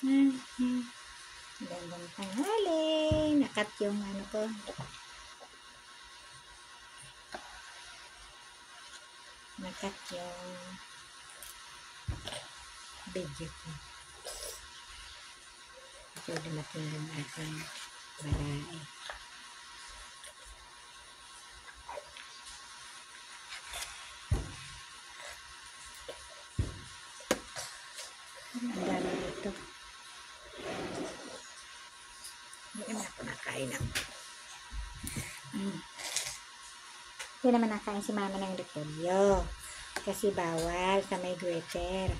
Gandang tanghali. Nakat yung ano ko. Nakat yung video ko. So, dumating yung aking balay. Ang dami ito. Hindi naman ako nakain ng hindi naman nakain si mama ng repolyo. Kasi bawal sa may goiter.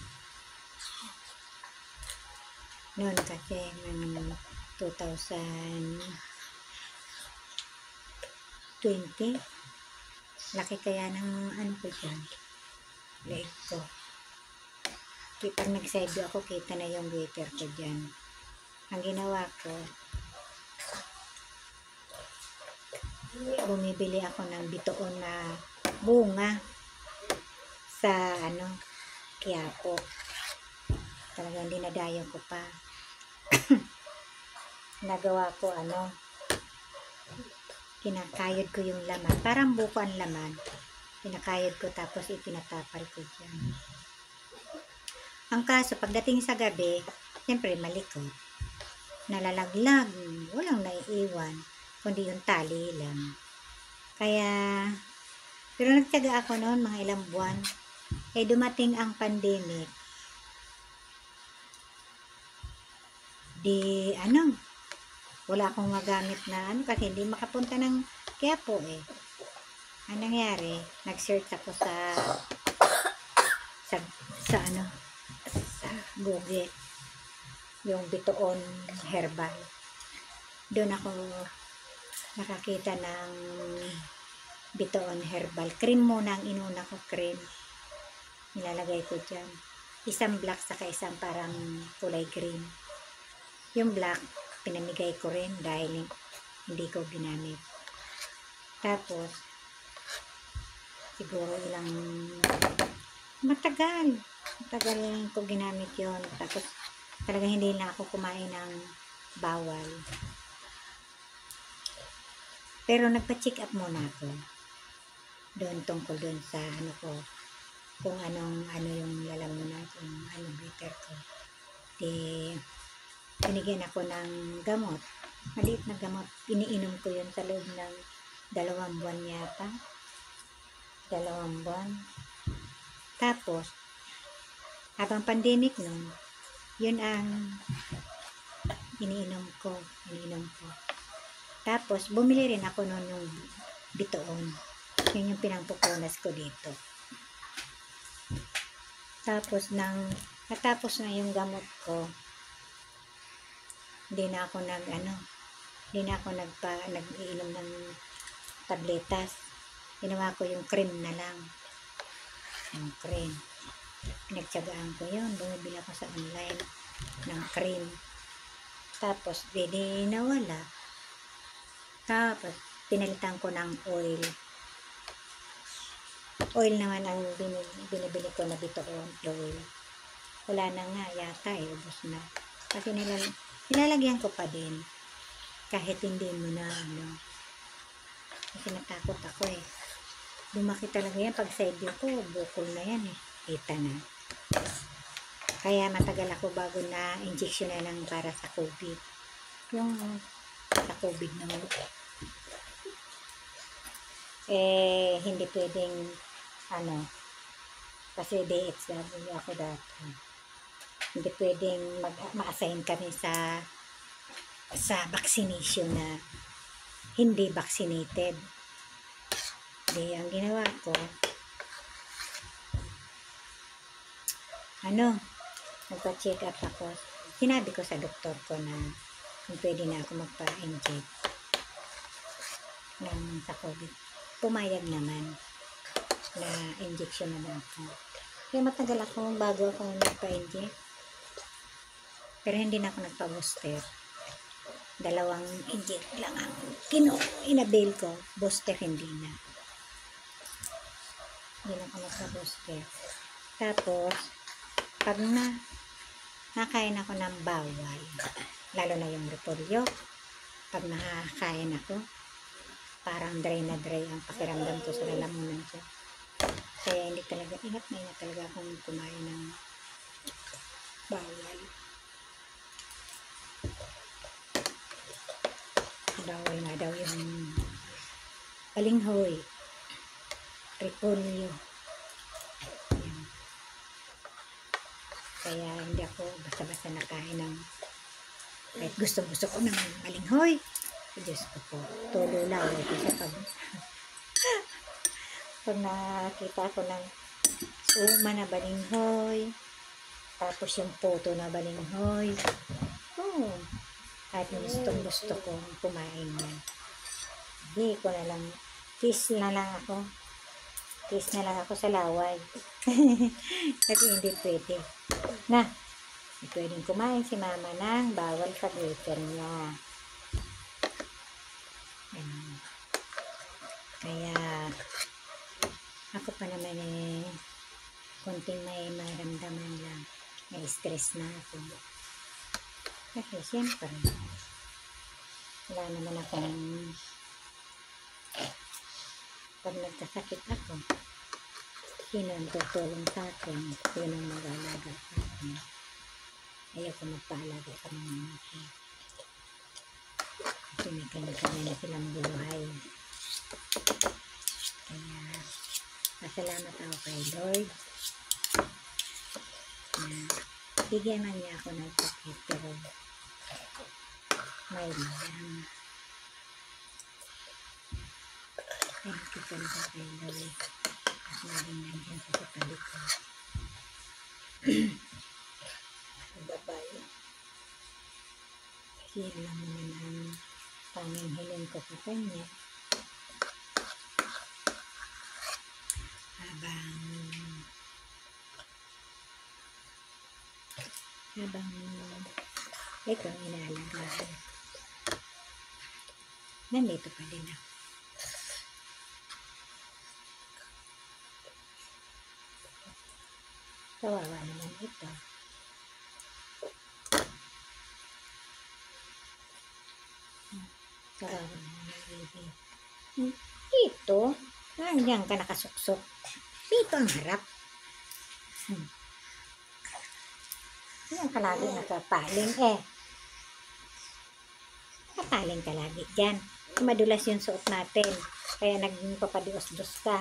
Noon kasi ng 2020. Laki kaya ng ano ko dyan. Leg ko. Pag nag-side ako, kita na yung goiter ko dyan. Ang ginawa ko, bumibili ako ng bitoon na bunga sa Quiapo. Talagang dinadayo ko pa. Nagawa ko kinakayod ko yung laman. Parang buko ang laman. Kinakayod ko tapos itinatapal ko dyan. Ang kaso, pagdating sa gabi, siyempre malikot. Nalalaglag. Walang naiiwan. Kundi yung tali lang. Kaya, pero nagtyaga ako noon, mga ilang buwan. Dumating ang pandemic. Wala akong magamit na kasi hindi makapunta ng Quiapo Ang nangyari, nag-search ako sa Google, yung bitoon herbal. Doon ako nakakita ng bitoon herbal. Cream muna ang inuna ko, cream. Nilalagay ko dyan. Isang black saka isang parang kulay green. Yung black, pinamigay ko rin dahil hindi ko ginamit. Tapos, siguro matagal ko ginamit yon. Tapos, talaga hindi na ako kumain ng bawal. Pero nagpa-check up muna ako. Doon tungkol doon sa kung ano yung lalamunan, kung anong bitter ko. Binigyan ako ng gamot. Maliit na gamot. Iniinom ko yun sa loob ng 2 buwan yata. 2 buwan. Tapos, habang pandemic nun, yun ang iniinom ko. Tapos, bumili rin ako nun yung bitoon. Yun yung pinangpupunas ko dito. Tapos, natapos na yung gamot ko, hindi na ako nag-iinom ng tabletas. Ginawa ko yung cream na lang. Yung cream. Pinagtyagaan ko yun. Bumibili ako sa online ng cream. Tapos, di nawala. Tapos, pinalitan ko ng oil. Oil naman ang binibili ko na bitoon oil. Wala na nga yata ubos na. Kasi nilalagyan ko pa din. Kahit hindi mo na kasi natakot ako Lumaki talaga yan. Pag side view ko, bukol na yan Kita na. Kaya matagal ako bago na injection na ng para sa COVID. Yung sa COVID naman. Hindi pwedeng kasi DHW ako dati. Hindi pwedeng ma-assign kami sa vaccination na hindi vaccinated. Ang ginawa ko, nagpa-check up ako. Sinabi ko sa doktor ko na kung pwede na ako magpa-inject sa COVID. Pumayag naman na injection naman ako. Kaya matagal ako bago ako nagpa-inject. Pero hindi na ako nagpa-booster. 2 inject lang ang inabil ko. Booster hindi na. Hindi na ako nagpa-booster. Tapos, pag nakain ako ng bawal. Lalo na yung repolyo. Pag nakakain ako, parang dry na dry ang pakiramdam ko sa lalamunan ko. Kaya hindi talaga, ingat na talaga akong kumain ng bawal. Bawal nga daw yung balinghoy, repolyo. Yan. Kaya hindi ako basta-basta nakain ng kahit gusto ko ng balinghoy. Diyos ko po, tulo lang. Kasi pag nakita ko ng suma na balinghoy, tapos yung puto na balinghoy, kahit gusto ko kumain yan. Hindi ko na lang, kiss na lang ako sa laway. Kasi hindi pwede. Hindi pwedeng kumain si mama ng bawal sa gluten niya. Kaya ako pa naman konting may maramdaman lang, may stress na ako. Kasi siyempre wala naman akong, pag nagkasakit ako, sino ang tutulong sa akin, sino ang mag-alaga sa akin. Ayoko magpaalaga sa mga anak. Kasi may kanya-kanya na silang buhay. Kaya pasalamat ako kay Lord na bigyan man niya ako ng sakit, pero may lang. Thank you talaga kay Lord at laging nandiyan sa tabi ko. Babae. Kasi alam mo naman ang panginghiling ko sa kanya. Habang ito ang inaalagaan, nandito pa din ako. Kawawa naman ito. Kawawa naman ang baby. Ito, nandiyan ka nakasuksok. Dito ang harap. Yan ka lagi nakapaling Nakapaling ka lagi dyan. Madulas yung suot natin. Kaya naging papadios-dos ka.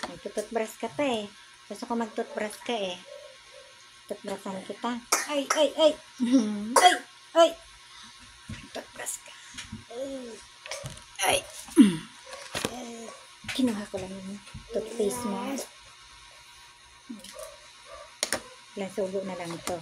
Nagtututbrush ka pa Gusto ko magtutbrush ka Tutbrushan kita. Ay! Tutbrush ka. Ay! Kinuha ko lang yung toothpaste mo. Ilang subo na lang ito.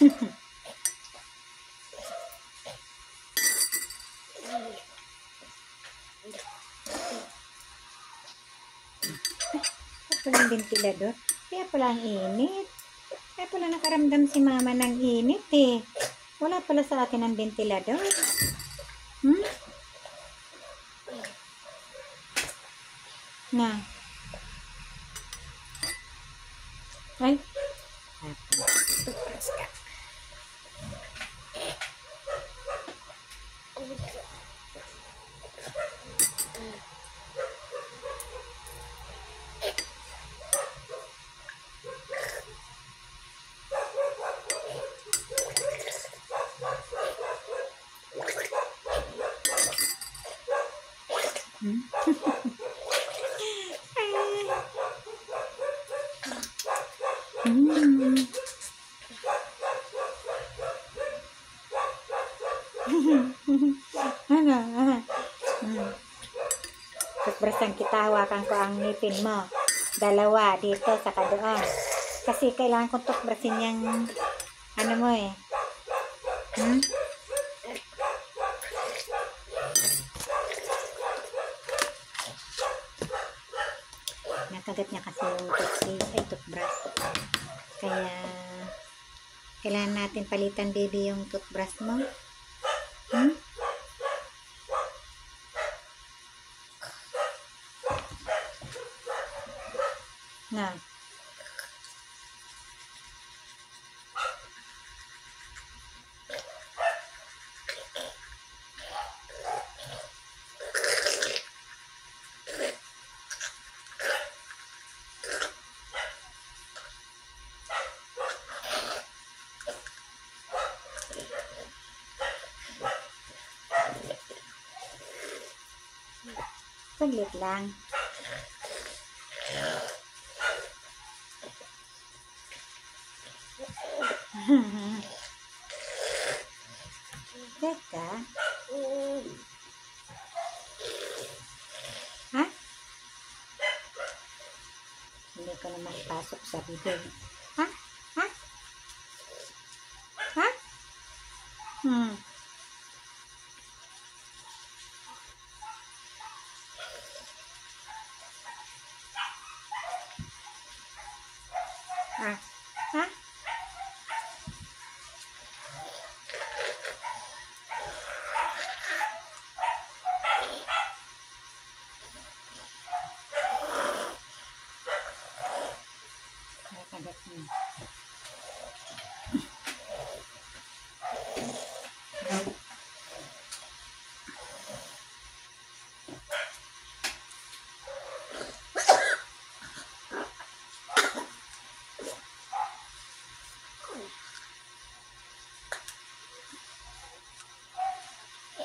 Walang ventilador. Kaya pala ang init. Kaya pala nakaramdam si mama ng init eh. Wala pala sa atin ang ventilador. Hmm? Na. Ay. Toothbrush ka. Hmm? Ano? Toothbrushan kita, hawakan ko ang ngipin mo. Dalawa dito sa doon. Kasi kailangan kong toothbrushin yung ano mo eh. Hmm? Nakagat niya kasi yung toothbrush. Kaya kailangan natin palitan baby yung toothbrush mo. Hmm? Na. Saglit lang. Teka. Ha? Hindi ko naman pasok sa bibig. Ha? Ha? Ha? Hmm. Ah. Ha? Nakagat mo.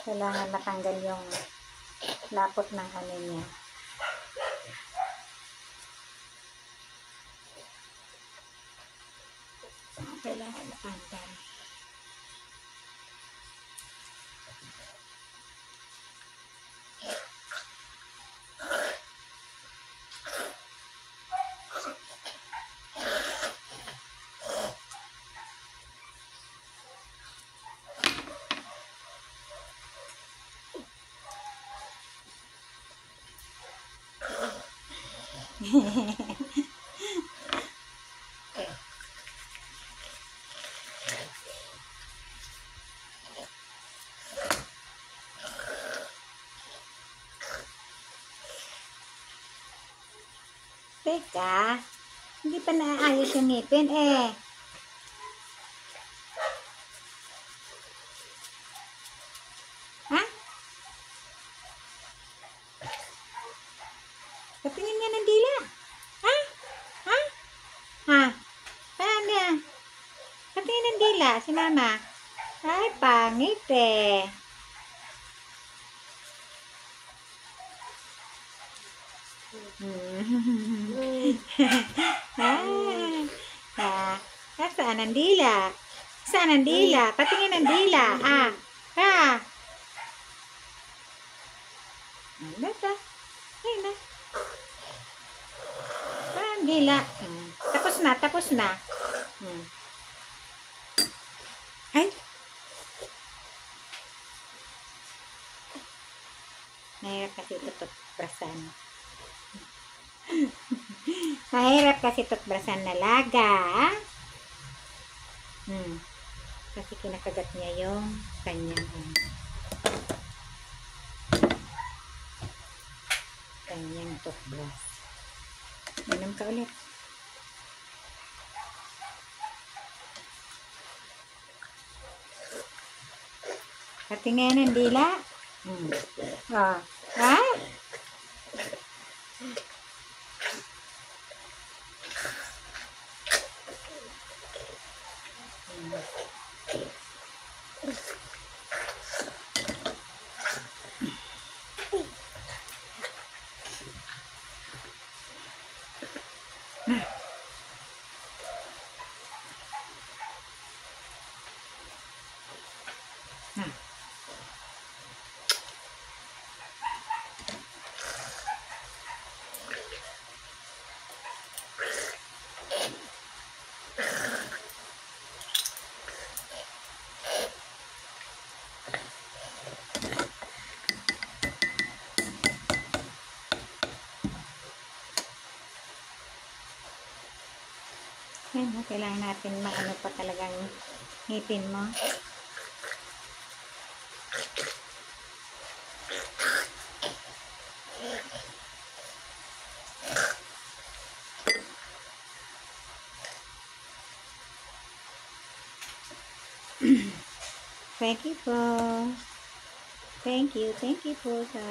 Kailangan matanggal yung lapot ng ano niya. Kailangan matanggal. Teka, hindi pa naayos yung ngipin eh. Ha? Katingin niya ng dila. Ha? Ha? Ha? Saan niya? Katingin ng dila si mama. Ay, pangit eh. Saan ang dila? Saan ang dila? Patingin ang dila. Ah. Ah. Ano ba? Ayun na. Saan ang dila? Tapos na, tapos na. Mahirap kasi tututbrasan. Mahirap kasi tutbrasan na laga. Kasi kinakagat niya yung kanyang toothbrush. Inom ka ulit. Pati ngayon ang dila. Ayan, kailangan natin maano pa talagang ngipin mo. Thank you po. Thank you po sa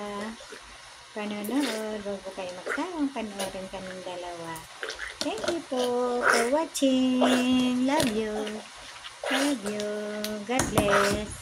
panonood. Huwag po kayo magsawang panoorin kaming dalawa. Thank you po for watching. Love you. God bless.